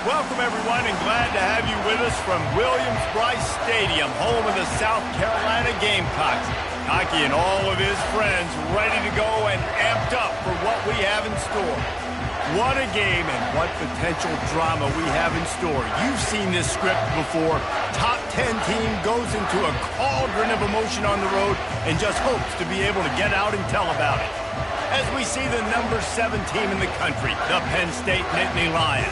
Welcome, everyone, and glad to have you with us from Williams-Brice Stadium, home of the South Carolina Gamecocks. Hockey and all of his friends ready to go and amped up for what we have in store. What a game and what potential drama we have in store. You've seen this script before. Top 10 team goes into a cauldron of emotion on the road and just hopes to be able to get out and tell about it. As we see the number 7 team in the country, the Penn State Nittany Lions,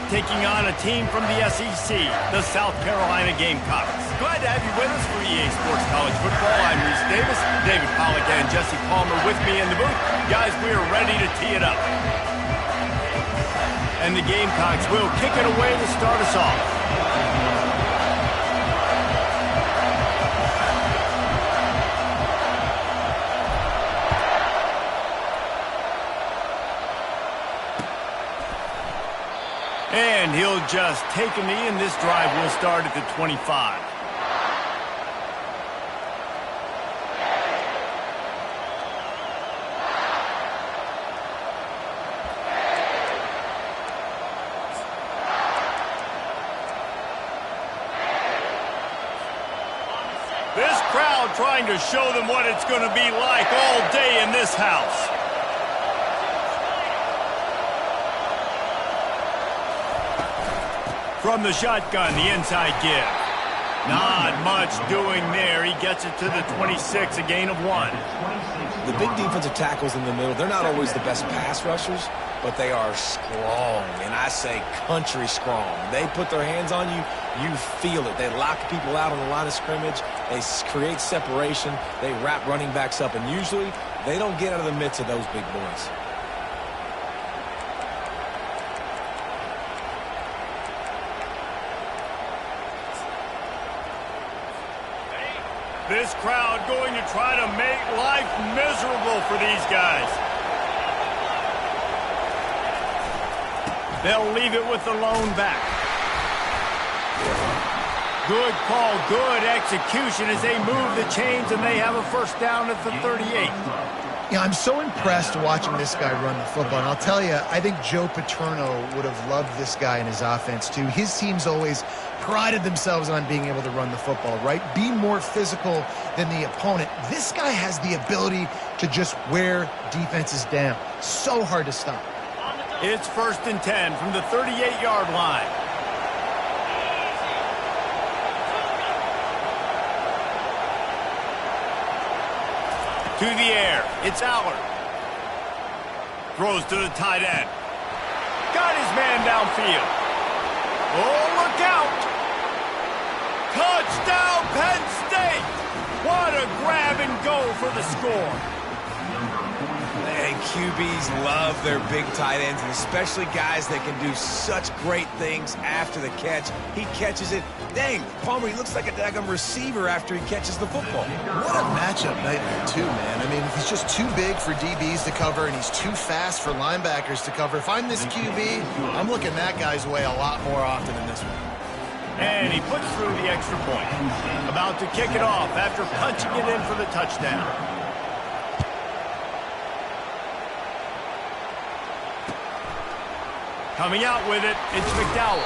taking on a team from the SEC, the South Carolina Gamecocks. Glad to have you with us for EA Sports College Football. I'm Reese Davis, David Pollack and Jesse Palmer with me in the booth. Guys, we are ready to tee it up. And the Gamecocks will kick it away to start us off. And he'll just take a knee, and this drive will start at the 25. This crowd trying to show them what it's going to be like all day in this house. From the shotgun, the inside give. Not much doing there. He gets it to the 26, a gain of 1. The big defensive tackles in the middle, they're not always the best pass rushers, but they are strong, and I say country strong. They put their hands on you, you feel it. They lock people out on the line of scrimmage. They create separation. They wrap running backs up, and usually they don't get out of the midst of those big boys. This crowd going to try to make life miserable for these guys. They'll leave it with the lone back. Good call, good execution as they move the chains, and they have a first down at the 38. Yeah, I'm so impressed watching this guy run the football. And I'll tell you, I think Joe Paterno would have loved this guy in his offense, too. His teams always prided themselves on being able to run the football, right? Be more physical than the opponent. This guy has the ability to just wear defenses down. So hard to stop. It's 1st and 10 from the 38-yard line. To the air, it's Allard. Throws to the tight end. Got his man downfield. Oh, look out! Touchdown, Penn State! What a grab and go for the score. And QBs love their big tight ends, and especially guys that can do such great things after the catch. He catches it. Dang, Palmer, he looks like a daggum receiver after he catches the football. What a matchup nightmare, too, man. I mean, he's just too big for DBs to cover, and he's too fast for linebackers to cover. If I'm this QB, I'm looking that guy's way a lot more often than this one. And he puts through the extra point. About to kick it off after punching it in for the touchdown. Coming out with it, it's McDowell.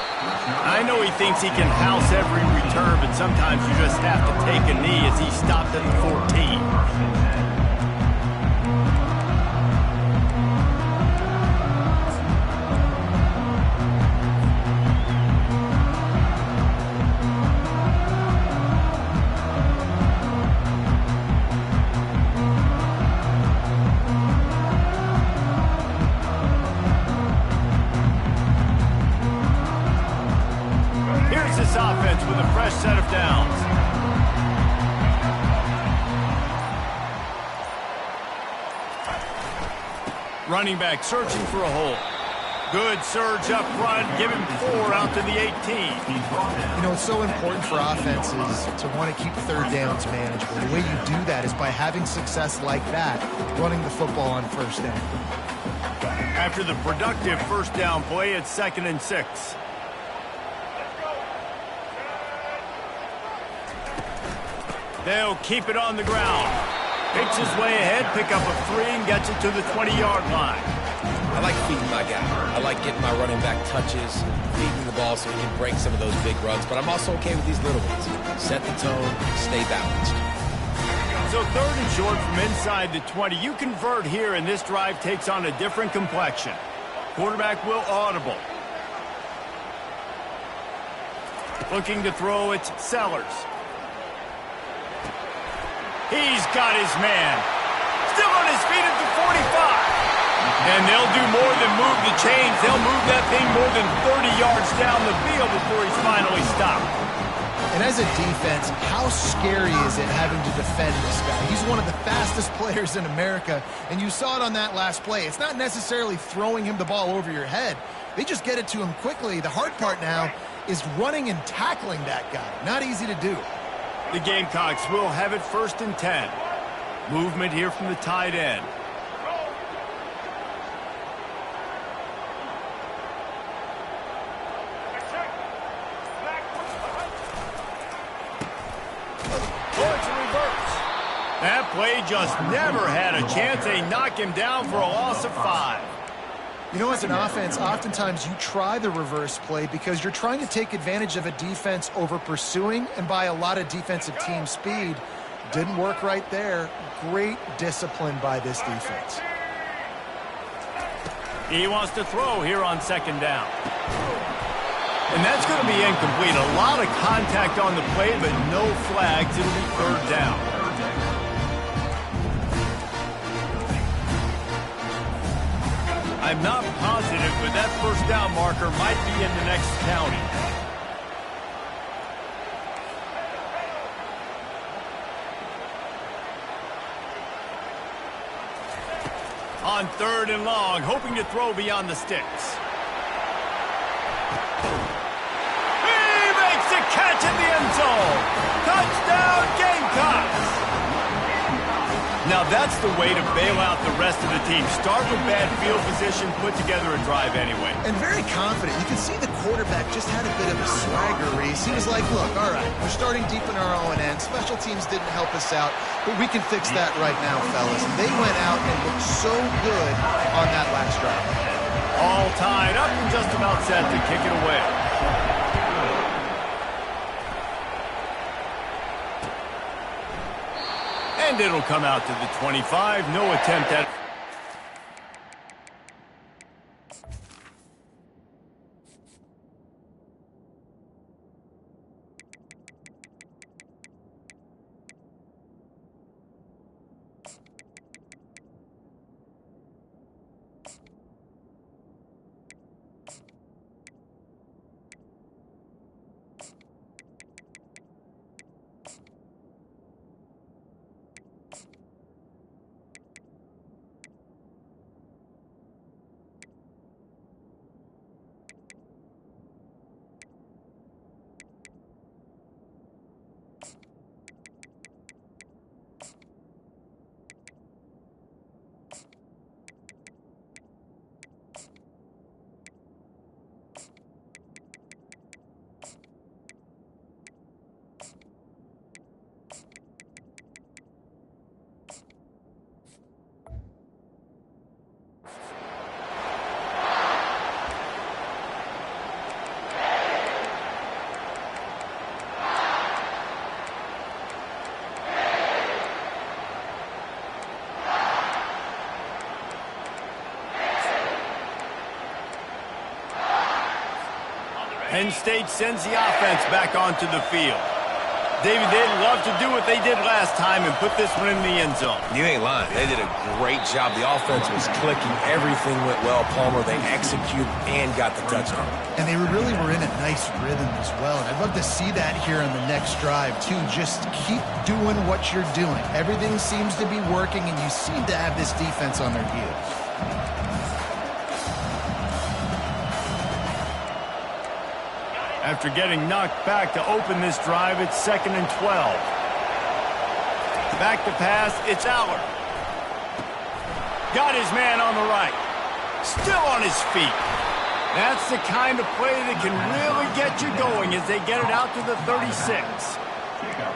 I know he thinks he can house every return, but sometimes you just have to take a knee as he stopped at the 14. Offense with a fresh set of downs. Running back searching for a hole. Good surge up front, give him 4 out to the 18. You know, it's so important for offenses to want to keep third downs manageable. The way you do that is by having success like that, running the football on first down. After the productive first down play, it's 2nd and 6. They'll keep it on the ground. Picks his way ahead, pick up a 3, and gets it to the 20-yard line. I like feeding my guy. I like getting my running back touches, feeding the ball so he can break some of those big runs, but I'm also okay with these little ones. Set the tone, stay balanced. So 3rd and short from inside the 20. You convert here, and this drive takes on a different complexion. Quarterback will audible. Looking to throw, it's Sellers. He's got his man. Still on his feet at the 45. And they'll do more than move the chains. They'll move that thing more than 30 yards down the field before he's finally stopped. And as a defense, how scary is it having to defend this guy? He's one of the fastest players in America, and you saw it on that last play. It's not necessarily throwing him the ball over your head. They just get it to him quickly. The hard part now is running and tackling that guy. Not easy to do. The Gamecocks will have it 1st and 10. Movement here from the tight end. That play just never had a chance. They knock him down for a loss of 5. You know, as an offense, oftentimes you try the reverse play because you're trying to take advantage of a defense over pursuing and by a lot of defensive team speed. Didn't work right there. Great discipline by this defense. He wants to throw here on 2nd down. And that's going to be incomplete. A lot of contact on the play, but no flags. It'll be 3rd down. I'm not positive, but that 1st down marker might be in the next county. On 3rd and long, hoping to throw beyond the sticks. He makes a catch in the end zone. Touchdown, Gamecocks. Now that's the way to bail out the rest of the team. Start with bad field position, put together a drive anyway. And very confident. You can see the quarterback just had a bit of a swagger race. He was like, look, all right, we're starting deep in our own end. Special teams didn't help us out, but we can fix that right now, fellas. And they went out and looked so good on that last drive. All tied up and just about set to kick it away. And it'll come out to the 25. No attempt at... Penn State sends the offense back onto the field. David, they'd love to do what they did last time and put this one in the end zone. You ain't lying. They did a great job. The offense was clicking. Everything went well, Palmer. They executed and got the touchdown. And they really were in a nice rhythm as well. And I'd love to see that here on the next drive, too. Just keep doing what you're doing. Everything seems to be working, and you seem to have this defense on their heels. After getting knocked back to open this drive, it's 2nd and 12. Back to pass, it's Aller. Got his man on the right. Still on his feet. That's the kind of play that can really get you going as they get it out to the 36.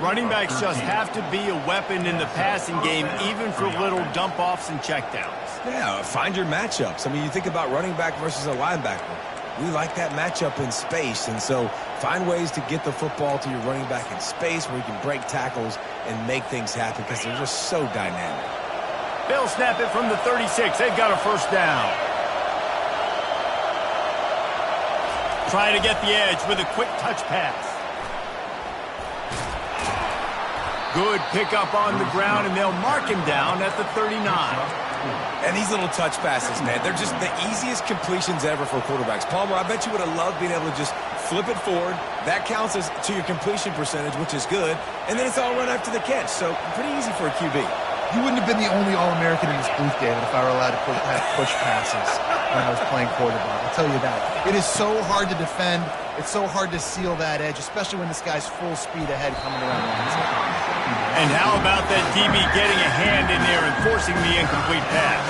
Running backs just have to be a weapon in the passing game, even for little dump-offs and checkdowns. Yeah, find your matchups. I mean, you think about running back versus a linebacker. We like that matchup in space, and so find ways to get the football to your running back in space where you can break tackles and make things happen because they're just so dynamic. They'll snap it from the 36. They've got a first down. Trying to get the edge with a quick touch pass. Good pickup on the ground, and they'll mark him down at the 39. And these little touch passes, man, they're just the easiest completions ever for quarterbacks. Palmer, I bet you would have loved being able to just flip it forward. That counts as to your completion percentage, which is good. And then it's all run after the catch, so pretty easy for a QB. You wouldn't have been the only All-American in this booth, David, if I were allowed to have push passes when I was playing quarterback. I'll tell you that. It is so hard to defend. It's so hard to seal that edge, especially when this guy's full speed ahead coming around the outside. And how about that DB getting a hand in there and forcing the incomplete pass?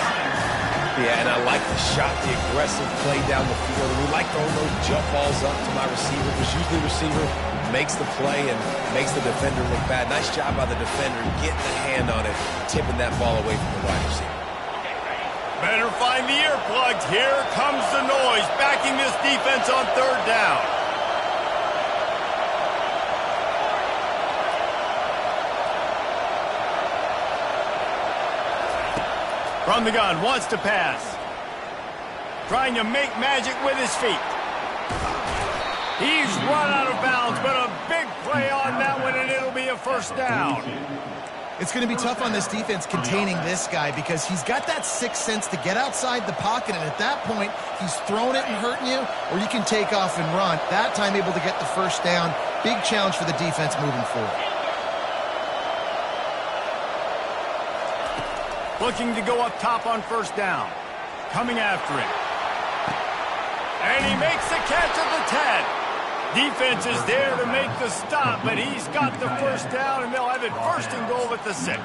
Yeah, and I like the shot, the aggressive play down the field. We like throwing those jump balls up to my receiver because usually the receiver makes the play and makes the defender look bad. Nice job by the defender getting a hand on it, tipping that ball away from the wide receiver. Better find the earplugs. Here comes the noise, backing this defense on third down. From the gun, wants to pass. Trying to make magic with his feet. He's run out of bounds, but a big play on that one, and it'll be a first down. It's going to be tough on this defense containing this guy because he's got that sixth sense to get outside the pocket, and at that point, he's throwing it and hurting you, or you can take off and run. That time able to get the first down. Big challenge for the defense moving forward. Looking to go up top on first down. Coming after him. And he makes the catch at the 10. Defense is there to make the stop, but he's got the first down, and they'll have it first and goal at the 6.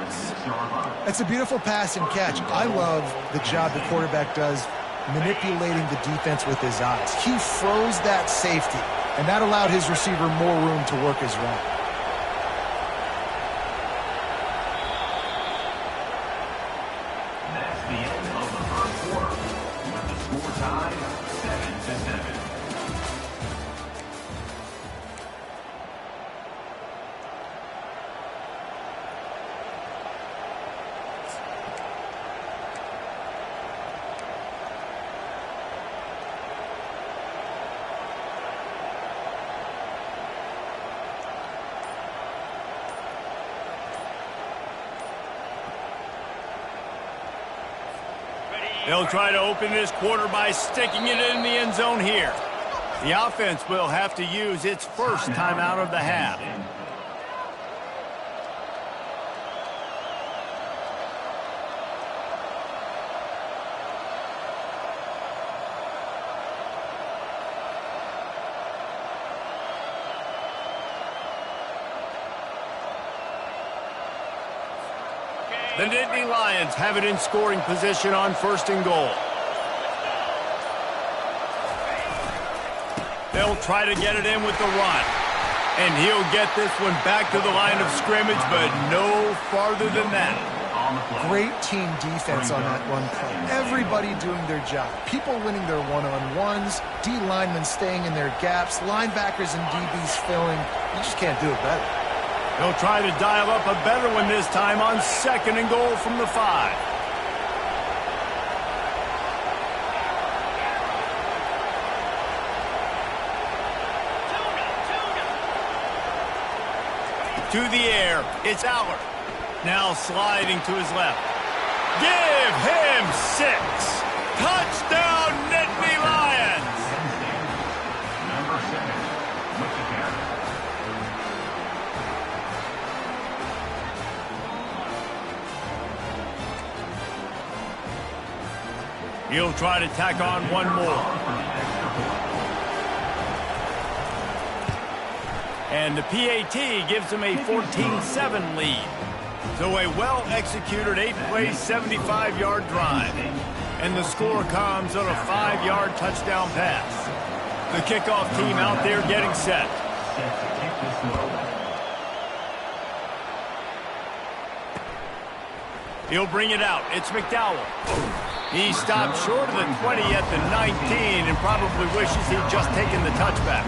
That's a beautiful pass and catch. I love the job the quarterback does manipulating the defense with his eyes. He froze that safety, and that allowed his receiver more room to work his route. They'll try to open this quarter by sticking it in the end zone here. The offense will have to use its first timeout of the half. The Nittany Lions have it in scoring position on first and goal. They'll try to get it in with the run. And he'll get this one back to the line of scrimmage, but no farther than that. Great team defense on that run play. Everybody doing their job. People winning their one-on-ones, D linemen staying in their gaps, linebackers and DBs filling. You just can't do it better. They'll try to dial up a better one this time on second and goal from the 5. To the air, it's Allard. Now sliding to his left. Give him 6. Touchdown, Nittany Lions! He'll try to tack on one more. And the PAT gives him a 14-7 lead. So a well-executed 8-play, 75-yard drive. And the score comes on a 5-yard touchdown pass. The kickoff team out there getting set. He'll bring it out. It's McDowell. He stopped short of the 20 at the 19 and probably wishes he'd just taken the touchback.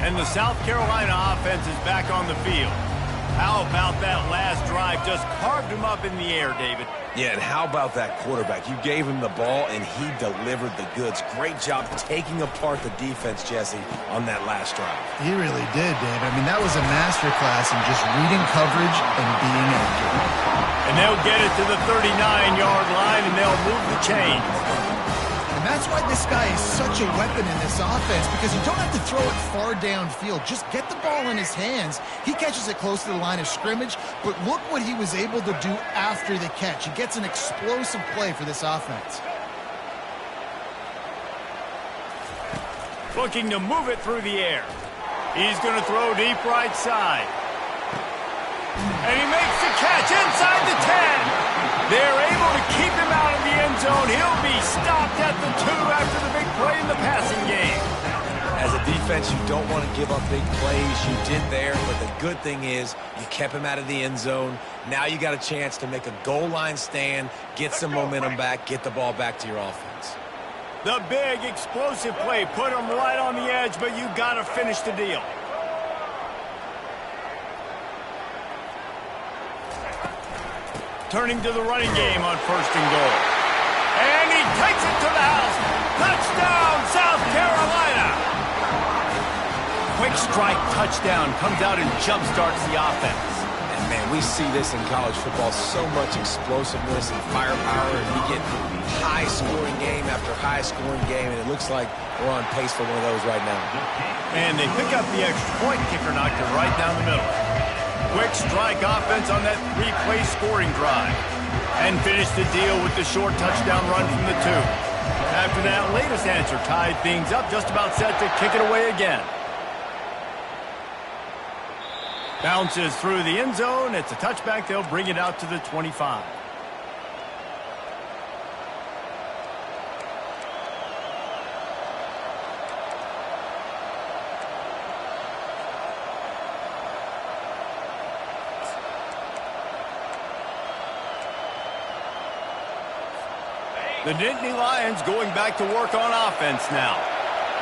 And the South Carolina offense is back on the field. How about that last drive? Just carved him up in the air, David. Yeah, and how about that quarterback? You gave him the ball, and he delivered the goods. Great job taking apart the defense, Jesse, on that last drive. He really did, David. I mean, that was a masterclass in just reading coverage and being accurate. And they'll get it to the 39-yard line, and they'll move the chains. And that's why this guy is such a weapon in this offense, because you don't have to throw it far downfield. Just get the ball in his hands. He catches it close to the line of scrimmage, but look what he was able to do after the catch. He gets an explosive play for this offense. Looking to move it through the air. He's going to throw deep right side. And he makes the catch inside the 10. They're able to keep him out of the end zone. He'll be stopped at the 2 after the big play in the passing game. As a defense, you don't want to give up big plays. You did there, but the good thing is you kept him out of the end zone. Now you got a chance to make a goal line stand, get some momentum back, get the ball back to your offense. The big explosive play put him right on the edge, but you got to finish the deal. Turning to the running game on 1st and goal. And he takes it to the house. Touchdown, South Carolina! Quick strike touchdown comes out and jump-starts the offense. And, man, we see this in college football, so much explosiveness and firepower, and we get high-scoring game after high-scoring game, and it looks like we're on pace for one of those right now. And they pick up the extra point. Kicker knocked it right down the middle. Quick strike offense on that 3-play scoring drive. And finish the deal with the short touchdown run from the 2. After that latest answer tied things up, just about set to kick it away again. Bounces through the end zone. It's a touchback. They'll bring it out to the 25. The Nittany Lions going back to work on offense now.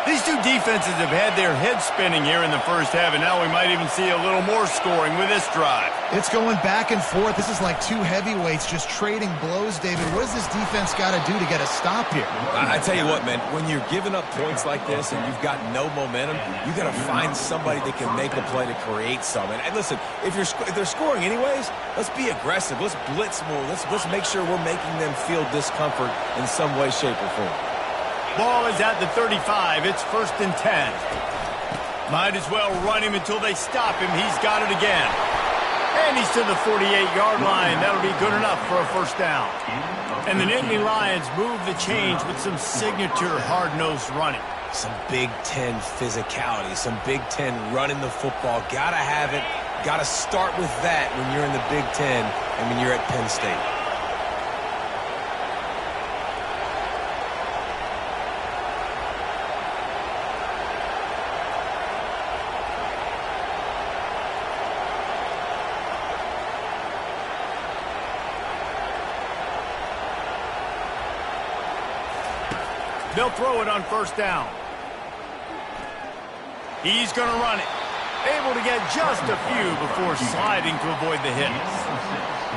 These two defenses have had their heads spinning here in the first half, and now we might even see a little more scoring with this drive. It's going back and forth. This is like two heavyweights just trading blows, David. What does this defense got to do to get a stop here? I tell you what, man, when you're giving up points like this and you've got no momentum, you got to find somebody that can make a play to create some. And listen, if they're scoring anyways, let's be aggressive. Let's blitz more. Let's make sure we're making them feel discomfort in some way, shape, or form. Ball is at the 35. It's 1st and 10. Might as well run him until they stop him. He's got it again. And he's to the 48-yard line. That'll be good enough for a 1st down. And the Nittany Lions move the chains with some signature hard-nosed running. Some Big Ten physicality, some Big Ten running the football. Gotta have it. Gotta start with that when you're in the Big Ten and when you're at Penn State. They'll throw it on 1st down. He's going to run it. Able to get just a few before sliding to avoid the hit.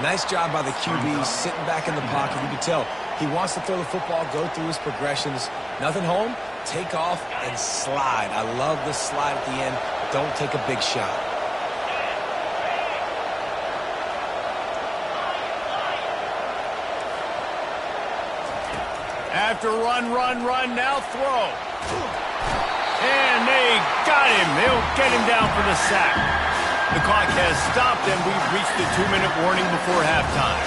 Nice job by the QB, sitting back in the pocket. You can tell he wants to throw the football, go through his progressions. Nothing home, take off, and slide. I love the slide at the end. Don't take a big shot. After run, now throw. And they got him. They'll get him down for the sack. The clock has stopped, and we've reached the 2-minute warning before halftime.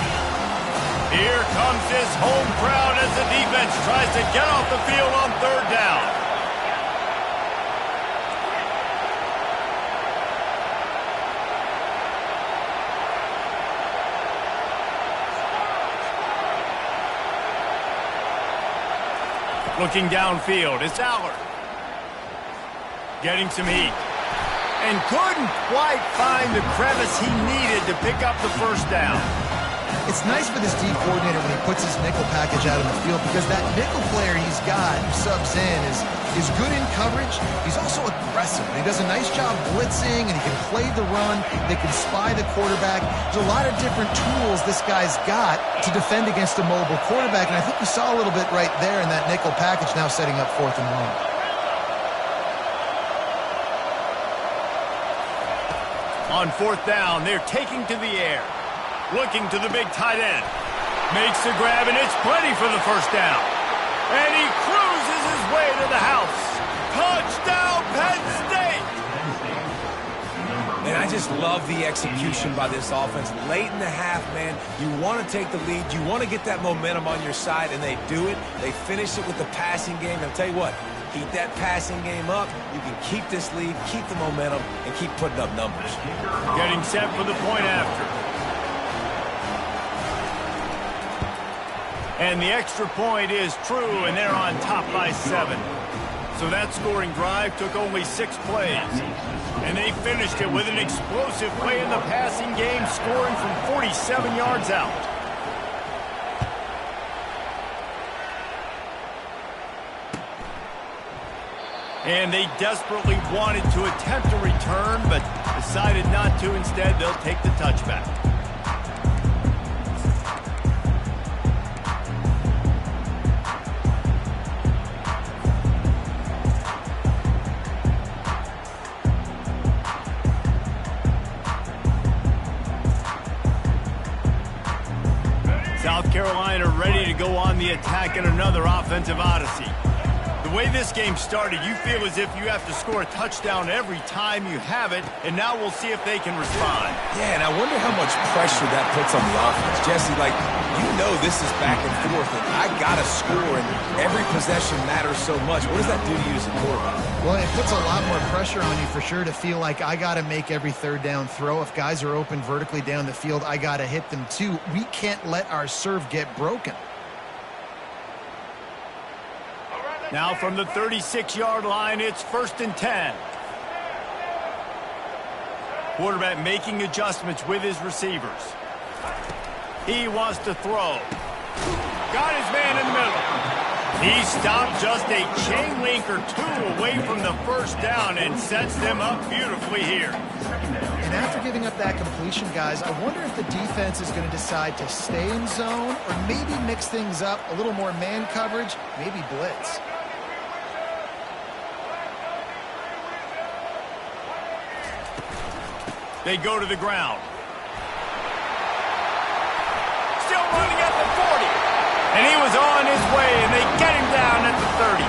Here comes this home crowd as the defense tries to get off the field on 3rd down. Looking downfield, it's Allard. Getting some heat. And couldn't quite find the crevice he needed to pick up the first down. It's nice for this D coordinator when he puts his nickel package out on the field because that nickel player he's got who subs in is good in coverage. He's also aggressive. He does a nice job blitzing, and he can play the run. They can spy the quarterback. There's a lot of different tools this guy's got to defend against a mobile quarterback, and I think we saw a little bit right there in that nickel package now setting up 4th and long. On 4th down, they're taking to the air. Looking to the big tight end. Makes the grab, and it's plenty for the first down. And he cruises his way to the house. Touchdown, Penn State! And I just love the execution by this offense. Late in the half, man, you want to take the lead. You want to get that momentum on your side, and they do it. They finish it with the passing game. I'll tell you what, keep that passing game up. You can keep this lead, keep the momentum, and keep putting up numbers. Getting set for the point after. And the extra point is true, and they're on top by 7. So that scoring drive took only 6 plays. And they finished it with an explosive play in the passing game, scoring from 47 yards out. And they desperately wanted to attempt a return, but decided not to. Instead, they'll take the touchback. South Carolina ready to go on the attack in another offensive odyssey. The way this game started, you feel as if you have to score a touchdown every time you have it, and now we'll see if they can respond. Yeah, and I wonder how much pressure that puts on the offense. Jesse, like, you know this is back and forth, and I got to score, and every possession matters so much. What does that do to you as a quarterback? Well, it puts a lot more pressure on you for sure to feel like I got to make every 3rd down throw. If guys are open vertically down the field, I got to hit them too. We can't let our serve get broken. Now from the 36-yard line, it's 1st and 10. Quarterback making adjustments with his receivers. He wants to throw. Got his man in the middle. He stopped just a chain link or 2 away from the first down and sets them up beautifully here. And after giving up that completion, guys, I wonder if the defense is going to decide to stay in zone or maybe mix things up, a little more man coverage, maybe blitz. They go to the ground. Still running at the 40. And he was on his way, and they get him down at the 30.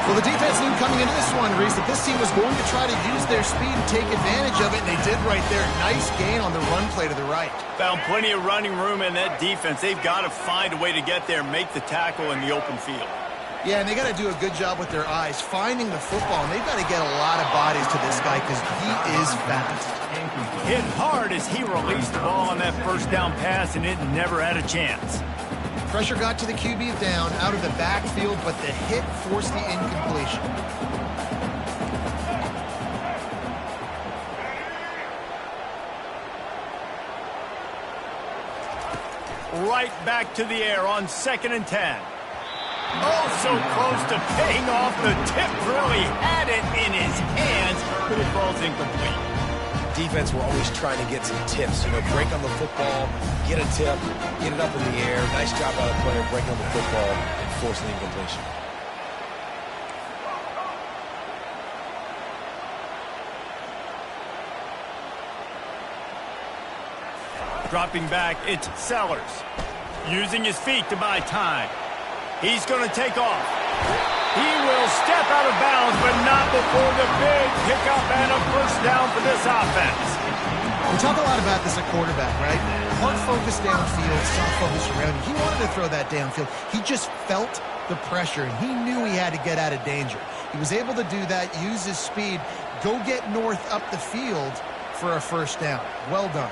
Well, the defense knew coming into this one, Reese, that this team was going to try to use their speed and take advantage of it, and they did right there. Nice gain on the run play to the right. Found plenty of running room in that defense. They've got to find a way to get there and make the tackle in the open field. Yeah, and they got to do a good job with their eyes, finding the football, and they've got to get a lot of bodies to this guy because he is fast. Hit hard as he released the ball on that first down pass, and it never had a chance. Pressure got to the QB down out of the backfield, but the hit forced the incompletion. Right back to the air on 2nd and 10. Oh, so close to paying off. The tip really had it in his hands, but it falls incomplete. Defense, we're always trying to get some tips. You know, break on the football, get a tip, get it up in the air. Nice job by the player breaking on the football and forcing the incompletion. Dropping back, it's Sellers. Using his feet to buy time. He's going to take off. He will step out of bounds, but not before the big pickup and a first down for this offense. We talk a lot about this at quarterback, right? Hard focus downfield, soft focus around you. He wanted to throw that downfield. He just felt the pressure, and he knew he had to get out of danger. He was able to do that, use his speed, go get north up the field for a first down. Well done.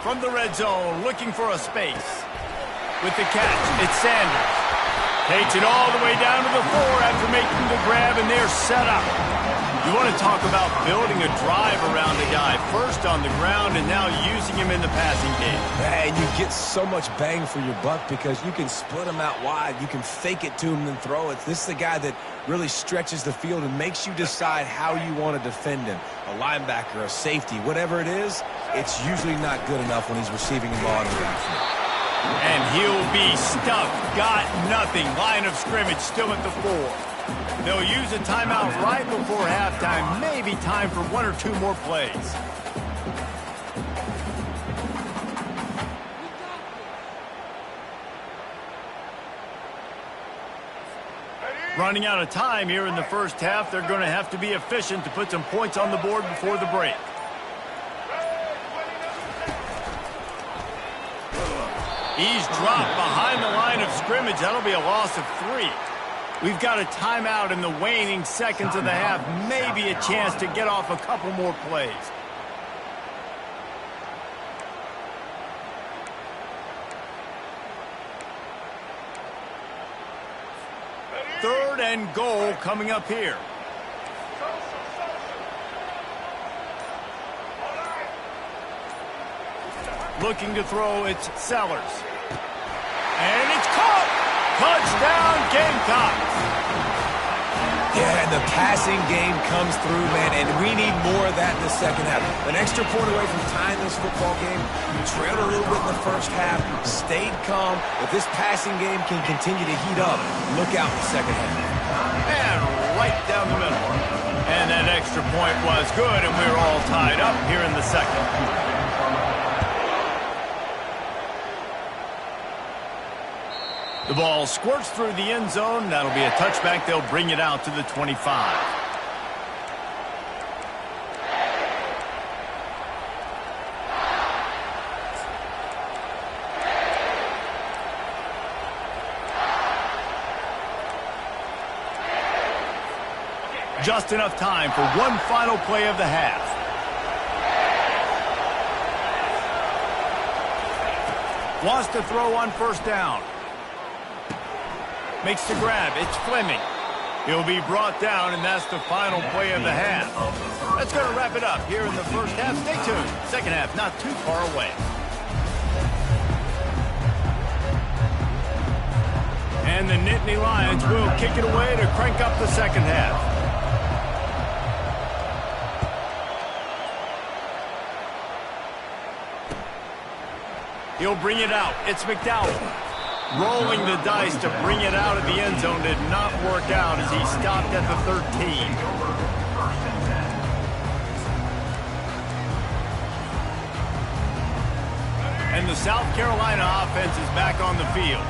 From the red zone, looking for a space. With the catch, it's Sanders. Takes it all the way down to the 4 after making the grab, and they're set up. You want to talk about building a drive around a guy. First on the ground and now using him in the passing game. And you get so much bang for your buck because you can split him out wide. You can fake it to him and throw it. This is the guy that really stretches the field and makes you decide how you want to defend him. A linebacker, a safety, whatever it is, it's usually not good enough when he's receiving the ball in the backfield. And he'll be stuffed. Got nothing. Line of scrimmage still at the 4. They'll use a timeout right before halftime. Maybe time for 1 or 2 more plays. Running out of time here in the first half. They're going to have to be efficient to put some points on the board before the break. He's dropped behind the line of scrimmage. That'll be a loss of 3. We've got a timeout in the waning seconds of the half. Maybe a chance to get off a couple more plays. Third and goal coming up here. Looking to throw, it's Sellers. And it's caught! Touchdown, Gamecocks! Yeah, and the passing game comes through, man, and we need more of that in the second half. An extra point away from tying this football game. You trailed a little bit in the first half, stayed calm. If this passing game can continue to heat up, look out in the second half. And right down the middle. And that extra point was good, and we're all tied up here in the second. The ball squirts through the end zone. That'll be a touchback. They'll bring it out to the 25. Just enough time for one final play of the half. Wants to throw on first down. Makes the grab. It's Fleming. He'll be brought down, and that's the final play of the half. That's going to wrap it up here in the first half. Stay tuned. Second half not too far away. And the Nittany Lions will kick it away to crank up the second half. He'll bring it out. It's McDowell. Rolling the dice to bring it out of the end zone did not work out as he stopped at the 13. And the South Carolina offense is back on the field.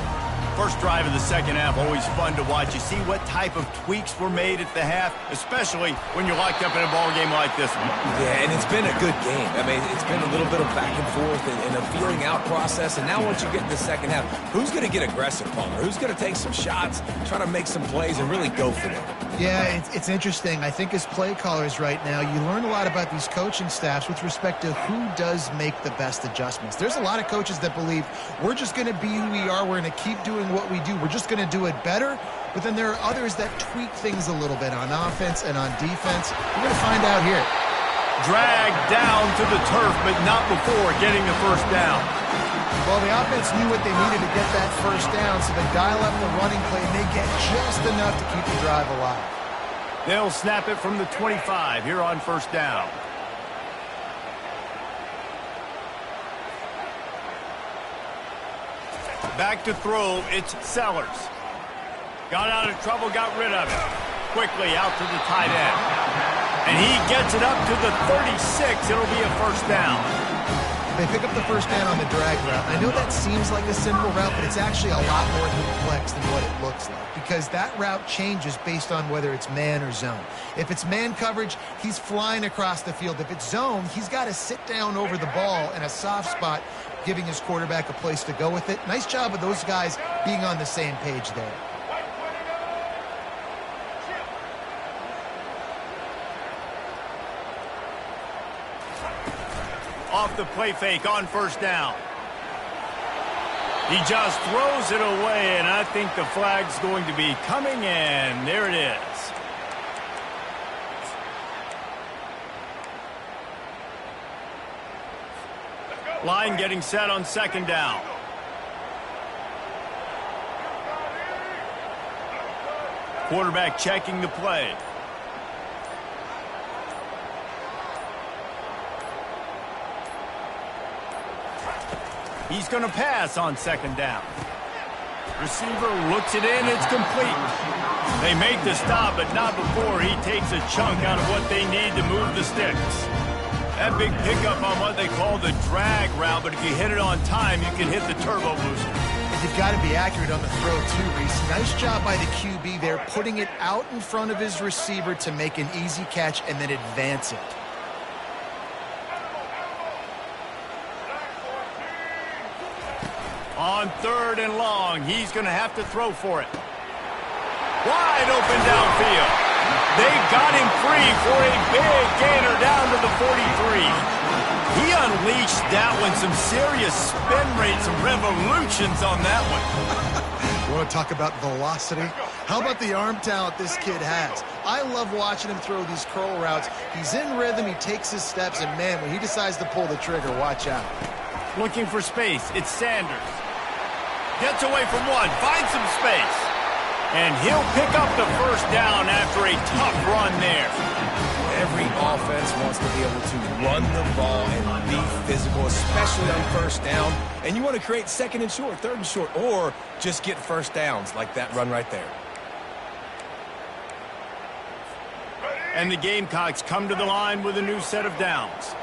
First drive of the second half, always fun to watch. You see what type of tweaks were made at the half, especially when you're locked up in a ball game like this one. Yeah, and it's been a good game. I mean, it's been a little bit of back and forth and a feeling out process. And now once you get in the second half, who's going to get aggressive, Palmer? Who's going to take some shots, try to make some plays, and really go for them? Yeah, it's interesting. I think as play callers right now, you learn a lot about these coaching staffs with respect to who does make the best adjustments. There's a lot of coaches that believe we're just going to be who we are. We're going to keep doing what we do. We're just going to do it better. But then there are others that tweak things a little bit on offense and on defense. We're going to find out here. Dragged down to the turf, but not before getting the first down. Well, the offense knew what they needed to get that first down, so they dial up the running play, and they get just enough to keep the drive alive. They'll snap it from the 25 here on first down. Back to throw, it's Sellers. Got out of trouble, got rid of it. Quickly out to the tight end. And he gets it up to the 36. It'll be a first down. They pick up the first down on the drag route. I know that seems like a simple route, but it's actually a lot more complex than what it looks like because that route changes based on whether it's man or zone. If it's man coverage, he's flying across the field. If it's zone, he's got to sit down over the ball in a soft spot, giving his quarterback a place to go with it. Nice job of those guys being on the same page there. Off the play fake on first down. He just throws it away, and I think the flag's going to be coming in. There it is. Line getting set on second down. Quarterback checking the play. He's going to pass on second down. Receiver looks it in. It's complete. They make the stop, but not before he takes a chunk out of what they need to move the sticks. That big pickup on what they call the drag route, but if you hit it on time, you can hit the turbo booster. You've got to be accurate on the throw, too, Reese. Nice job by the QB there, putting it out in front of his receiver to make an easy catch and then advance it. On third and long, he's going to have to throw for it. Wide open downfield. They got him free for a big gainer down to the 43. He unleashed that one. Some serious spin rates, some revolutions on that one. You want to talk about velocity? How about the arm talent this kid has? I love watching him throw these curl routes. He's in rhythm, he takes his steps, and man, when he decides to pull the trigger, watch out. Looking for space. It's Sanders. Gets away from one, finds some space. And he'll pick up the first down after a tough run there. Every offense wants to be able to run the ball and be physical, especially on first down. And you want to create second and short, third and short, or just get first downs like that run right there. And the Gamecocks come to the line with a new set of downs.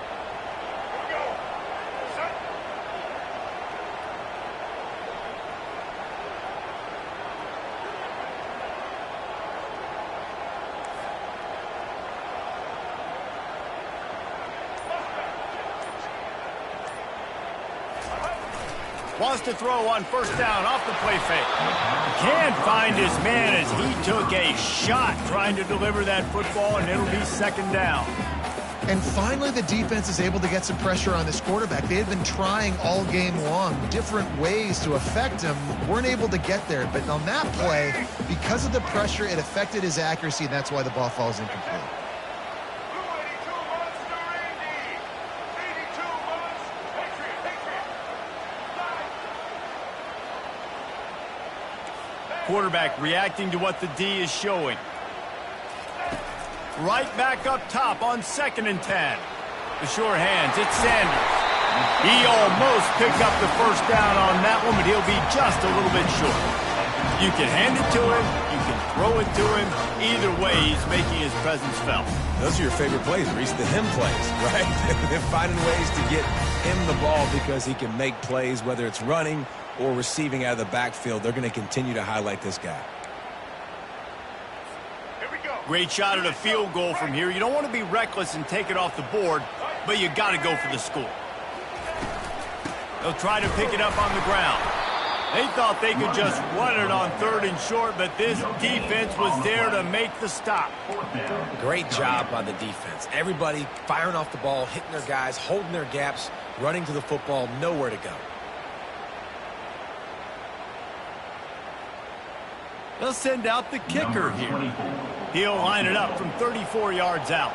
Wants to throw on first down off the play fake. Can't find his man as he took a shot trying to deliver that football, and it'll be second down. And finally, the defense is able to get some pressure on this quarterback. They had been trying all game long different ways to affect him. Weren't able to get there. But on that play, because of the pressure, it affected his accuracy, and that's why the ball falls incomplete. Quarterback reacting to what the D is showing. Right back up top on 2nd and 10. The sure hands, it's Sanders. He almost picked up the first down on that one, but he'll be just a little bit short. You can hand it to him, you can throw it to him. Either way, he's making his presence felt. Those are your favorite plays, Reese, the him plays, right? They're finding ways to get him the ball because he can make plays, whether it's running or receiving out of the backfield. They're going to continue to highlight this guy. Great shot at a field goal from here. You don't want to be reckless and take it off the board, but you got to go for the score. They'll try to pick it up on the ground. They thought they could just run it on 3rd and short, but this defense was there to make the stop. Great job by the defense. Everybody firing off the ball, hitting their guys, holding their gaps, running to the football, nowhere to go. They'll send out the kicker here. He'll line it up from 34 yards out.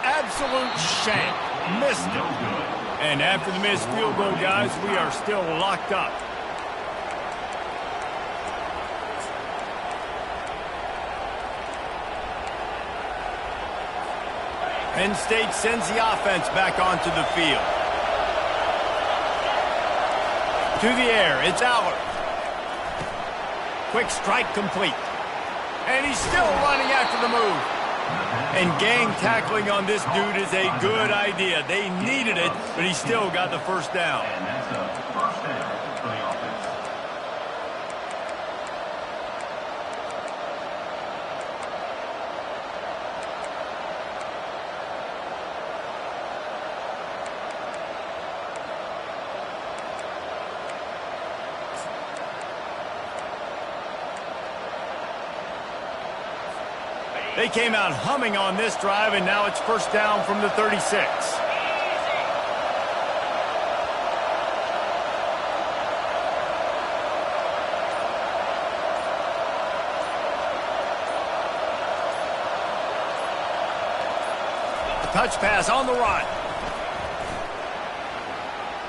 Absolute shank. Missed it. And after the missed field goal, guys, we are still locked up. Penn State sends the offense back onto the field. To the air, it's Allard. Quick strike complete. And he's still running after the move. And gang tackling on this dude is a good idea. They needed it, but he still got the first down. They came out humming on this drive, and now it's first down from the 36. Touch pass on the run.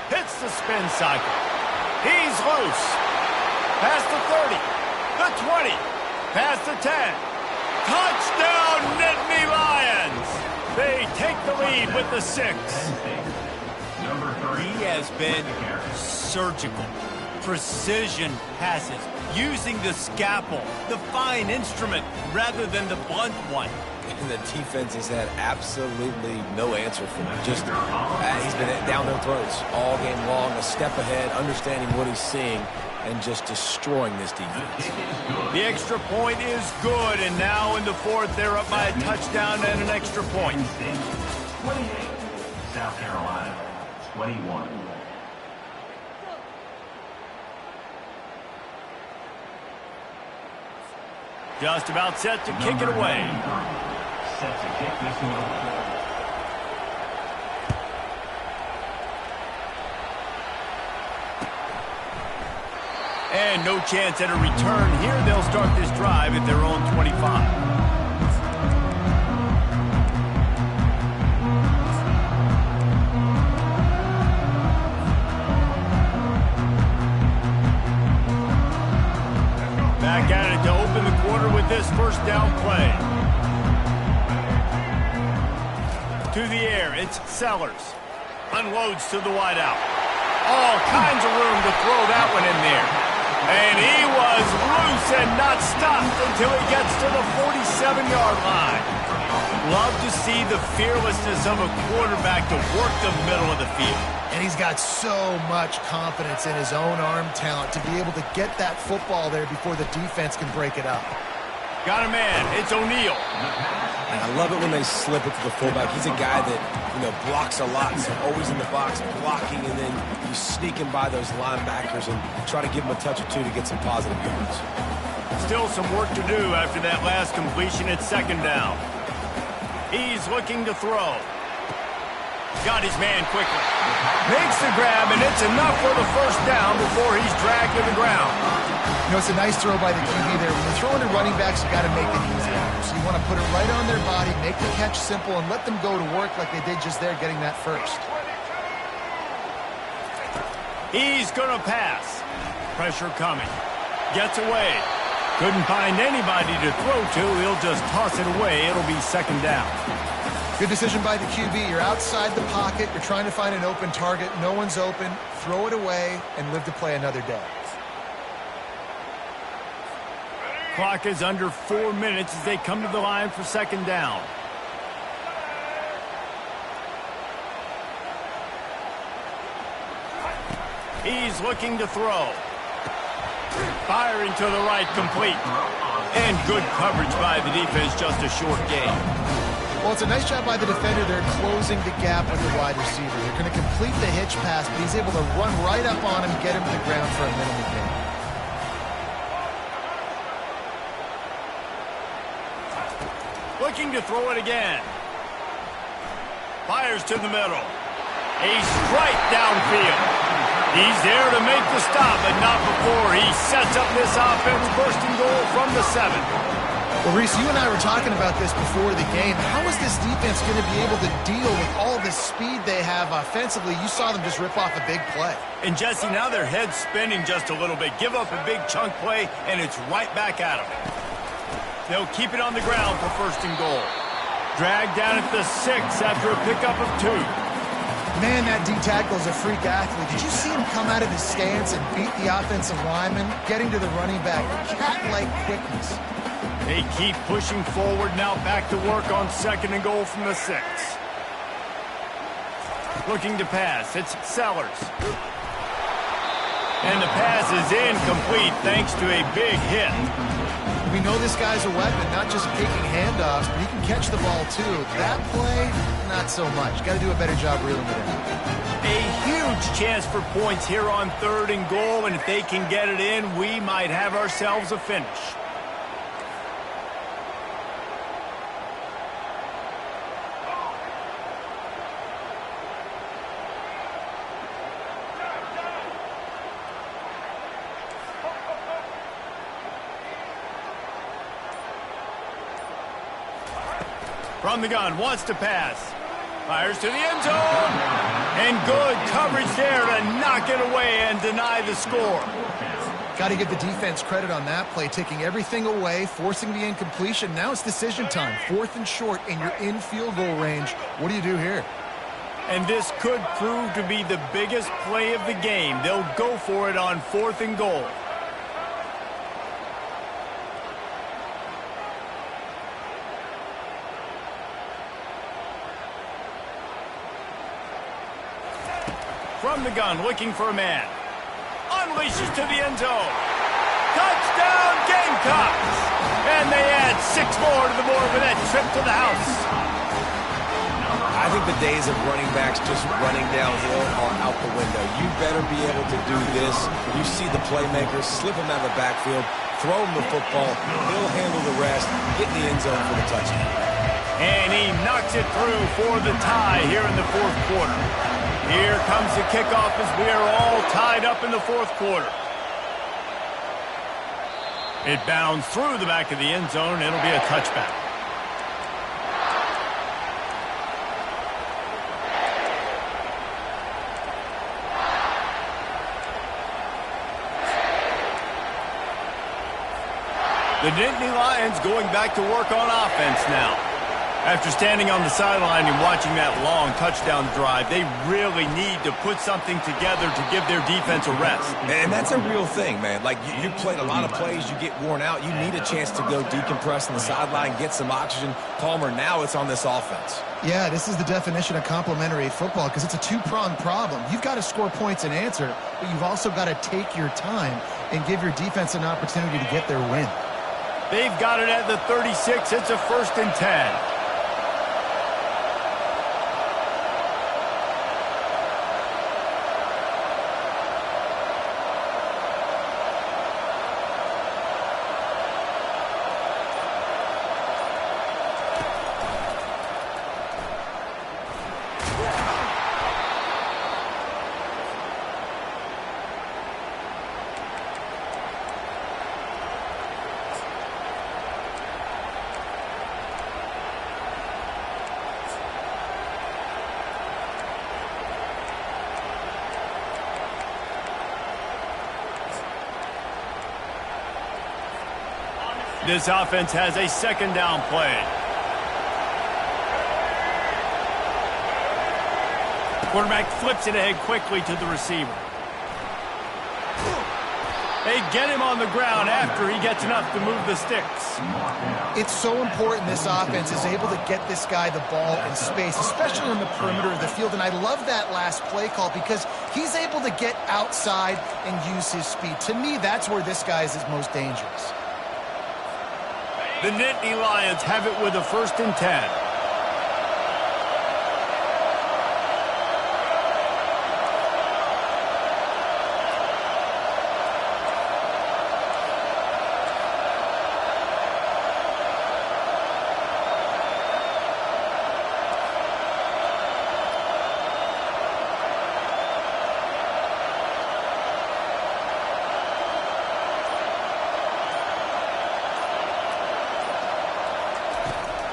Hits the spin cycle. He's loose. Past the 30. The 20. Past the 10. Touchdown, Nittany Lions. They take the lead with the 6. He has been surgical. Precision passes. Using the scalpel, the fine instrument, rather than the blunt one. And the defense has had absolutely no answer for him. Just, he's been down their throats all game long, a step ahead, understanding what he's seeing, and just destroying this defense. The extra point is good, and now in the 4th, they're up by a touchdown and an extra point. 28, South Carolina, 21. Just about set to kick it away. Set to kick this one. And no chance at a return here. They'll start this drive at their own 25. Back at it to open the quarter with this first down play. To the air, it's Sellers. Unloads to the wideout. All kinds of room to throw that one in there. And he was loose and not stopped until he gets to the 47-yard line. Love to see the fearlessness of a quarterback to work the middle of the field. And he's got so much confidence in his own arm talent to be able to get that football there before the defense can break it up. Got a man. It's O'Neal. And I love it when they slip it to the fullback. He's a guy that, blocks a lot. So always in the box blocking, and then you sneak him by those linebackers and try to give him a touch or two to get some positive yards. Still some work to do after that last completion at second down. He's looking to throw. Got his man quickly. Makes the grab, and it's enough for the first down before he's dragged to the ground. It's a nice throw by the QB there. When you're throwing to running backs, you got to make it easy. So you want to put it right on their body, make the catch simple, and let them go to work like they did just there, getting that first. He's going to pass. Pressure coming. Gets away. Couldn't find anybody to throw to. He'll just toss it away. It'll be second down. Good decision by the QB. You're outside the pocket. You're trying to find an open target. No one's open. Throw it away and live to play another day. Clock is under 4 minutes as they come to the line for second down. He's looking to throw. Firing to the right, complete. And good coverage by the defense, just a short gain. Well, it's a nice job by the defender. They're closing the gap with the wide receiver. They're going to complete the hitch pass, but he's able to run right up on him, get him to the ground for a minimal gain. Looking to throw it again. Fires to the middle. A strike downfield. He's there to make the stop, but not before he sets up this offense. First and goal from the 7. Well, Reese, you and I were talking about this before the game. How is this defense going to be able to deal with all the speed they have offensively? You saw them just rip off a big play. And, Jesse, now their head's spinning just a little bit. Give up a big chunk play, and it's right back at them. They'll keep it on the ground for first and goal. Dragged down at the 6 after a pickup of 2. Man, that D-tackle is a freak athlete. Did you see him come out of his stance and beat the offensive lineman, getting to the running back? Cat-like quickness. They keep pushing forward, now back to work on second and goal from the 6. Looking to pass, it's Sellers. And the pass is incomplete thanks to a big hit. We know this guy's a weapon, not just taking handoffs, but he can catch the ball too. That play, not so much. Got to do a better job reeling it in. A huge chance for points here on third and goal, and if they can get it in, we might have ourselves a finish. From the gun, wants to pass. Fires to the end zone. And good coverage there to knock it away and deny the score. Got to give the defense credit on that play, taking everything away, forcing the incompletion. Now it's decision time. 4th and short, and you're in field goal range. What do you do here? And this could prove to be the biggest play of the game. They'll go for it on 4th and goal. From the gun, looking for a man. Unleashes to the end zone. Touchdown, Gamecocks! And they add 6 more to the board with that trip to the house. I think the days of running backs just running downhill are out the window. You better be able to do this. You see the playmakers, slip him out of the backfield, throw him the football, he'll handle the rest, get in the end zone for the touchdown. And he knocks it through for the tie here in the 4th quarter. Here comes the kickoff as we are all tied up in the 4th quarter. It bounds through the back of the end zone. It'll be a touchback. The Nittany Lions going back to work on offense now. After standing on the sideline and watching that long touchdown drive, they really need to put something together to give their defense a rest. And that's a real thing, man. Like, you played a lot of plays, you get worn out. You need a chance to go decompress on the sideline, get some oxygen. Palmer, now it's on this offense. Yeah, this is the definition of complementary football because it's a two-pronged problem. You've got to score points and answer, but you've also got to take your time and give your defense an opportunity to get their win. They've got it at the 36. It's a 1st and 10. This offense has a 2nd down play. Quarterback flips it ahead quickly to the receiver. They get him on the ground after he gets enough to move the sticks. It's so important this offense is able to get this guy the ball in space, especially on the perimeter of the field. And I love that last play call because he's able to get outside and use his speed. To me, that's where this guy is his most dangerous. The Nittany Lions have it with a 1st and 10.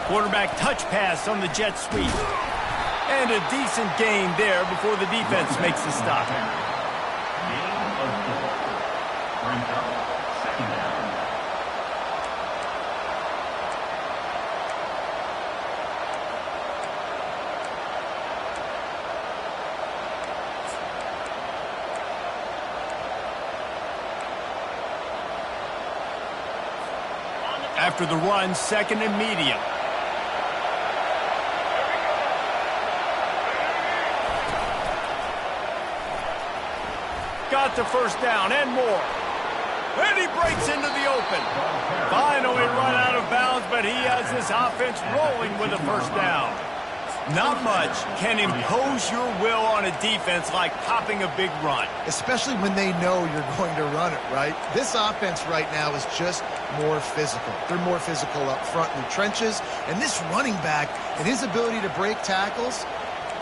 Quarterback touch pass on the jet sweep. And a decent gain there before the defense makes the stop. Gain of 4. Brings up 2nd down. After the run, 2nd and medium. Got the 1st down and more. And he breaks into the open. Finally run out of bounds, but he has this offense rolling with a 1st down. Not much can impose your will on a defense like popping a big run. Especially when they know you're going to run it, right? This offense right now is just more physical. They're more physical up front in the trenches. And this running back and his ability to break tackles,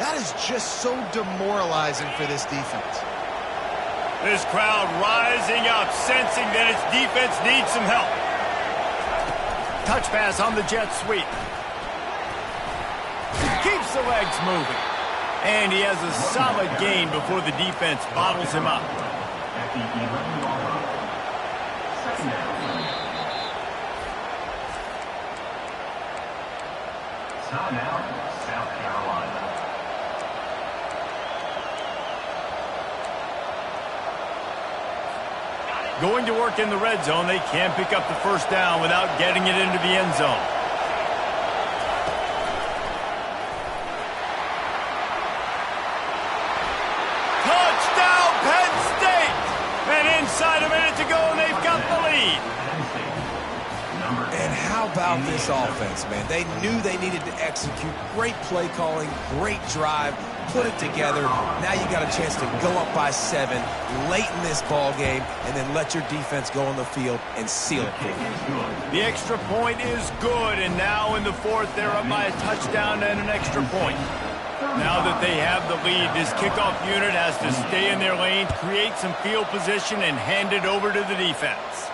that is just so demoralizing for this defense. This crowd rising up, sensing that its defense needs some help. Touch pass on the jet sweep. keeps the legs moving. And he has a solid gain before the defense bottles him up. At the 11-yard line. Second down. Timeout, South Carolina. Going to work in the red zone, they can't pick up the first down without getting it into the end zone. Touchdown, Penn State! And inside a minute to go, and they've got the lead. And how about this offense, man? They knew they needed to execute. Great play calling, great drive, put it together. Now you got a chance to go up by 7 late in this ball game and then let your defense go on the field and seal it for you. The extra point is good, and now in the fourth, they're up by a touchdown and an extra point. Now that they have the lead, this kickoff unit has to stay in their lane, create some field position, and hand it over to the defense.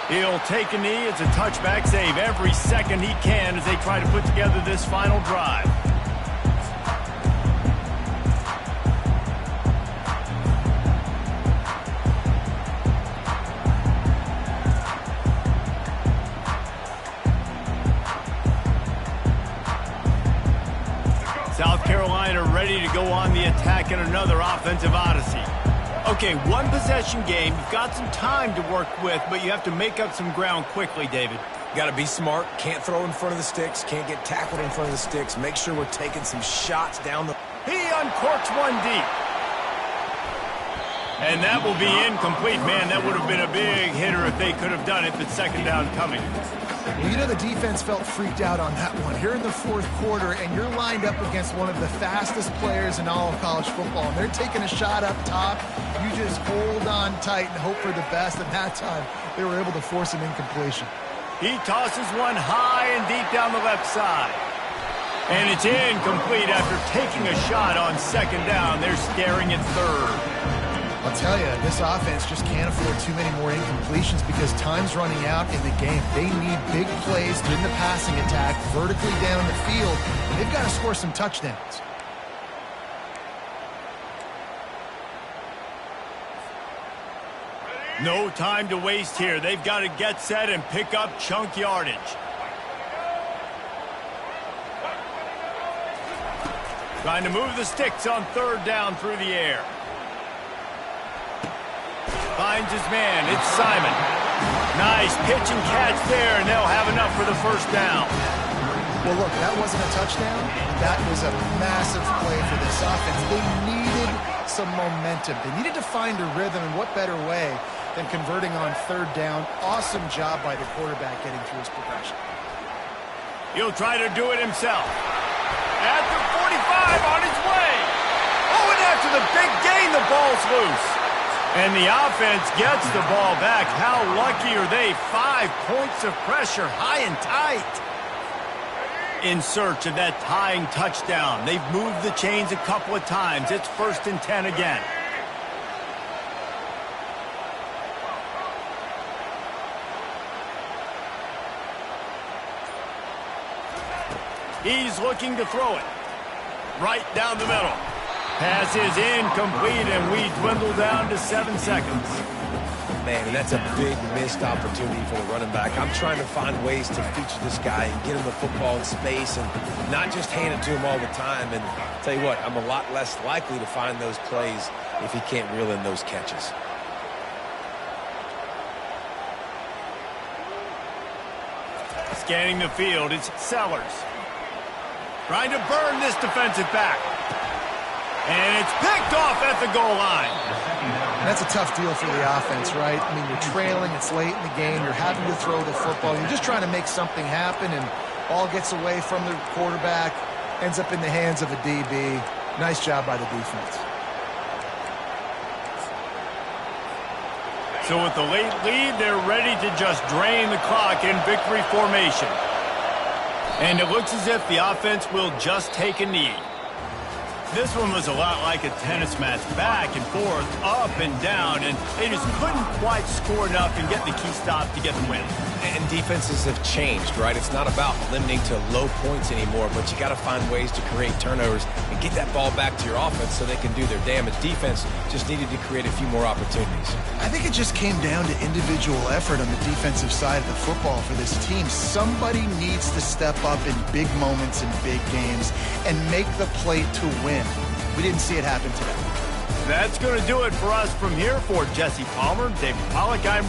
He'll take a knee. It's a touchback save every second he can as they try to put together this final drive. South Carolina ready to go on the attack in another offensive odyssey. Okay, one possession game. You've got some time to work with, but you have to make up some ground quickly, David. Got to be smart. Can't throw in front of the sticks. Can't get tackled in front of the sticks. Make sure we're taking some shots down the... He uncorks one deep. And that will be incomplete. Man, that would have been a big hitter if they could have done it, but second down coming. Well, you know, the defense felt freaked out on that one. Here in the fourth quarter, and you're lined up against one of the fastest players in all of college football, and they're taking a shot up top. You just hold on tight and hope for the best, and that time they were able to force an incompletion. He tosses one high and deep down the left side. And it's incomplete after taking a shot on second down. They're staring at third. I'll tell you, this offense just can't afford too many more incompletions because time's running out in the game. They need big plays in the passing attack, vertically down the field, and they've got to score some touchdowns. No time to waste here. They've got to get set and pick up chunk yardage. Trying to move the sticks on third down through the air. Finds his man. It's Simon. Nice pitch and catch there, and they'll have enough for the first down. Well, look, that wasn't a touchdown. That was a massive play for this offense. They needed some momentum. They needed to find a rhythm, and what better way than converting on third down. Awesome job by the quarterback getting through his progression. He'll try to do it himself. At the 45 on his way. Oh, and after the big gain, the ball's loose. And the offense gets the ball back. How lucky are they? 5 points of pressure, high and tight. In search of that tying touchdown. They've moved the chains a couple of times. It's 1st and 10 again. He's looking to throw it. Right down the middle. Pass is incomplete, and we dwindle down to 7 seconds. Man, that's a big missed opportunity for the running back. I'm trying to find ways to feature this guy and get him the football in space and not just hand it to him all the time. And tell you what, I'm a lot less likely to find those plays if he can't reel in those catches. Scanning the field, it's Sellers. Trying to burn this defensive back. And it's picked off at the goal line. That's a tough deal for the offense, right? I mean, you're trailing, it's late in the game, you're having to throw the football, you're just trying to make something happen, and ball gets away from the quarterback, ends up in the hands of a DB. Nice job by the defense. So with the late lead, they're ready to just drain the clock in victory formation. And it looks as if the offense will just take a knee. This one was a lot like a tennis match, back and forth, up and down, and they just couldn't quite score enough and get the key stop to get the win. And defenses have changed, right? It's not about limiting to low points anymore, but you got to find ways to create turnovers and get that ball back to your offense so they can do their damage. Defense just needed to create a few more opportunities. I think it just came down to individual effort on the defensive side of the football for this team. Somebody needs to step up in big moments and big games and make the play to win. We didn't see it happen today. That's going to do it for us from here. For Jesse Palmer, David Pollack, I'm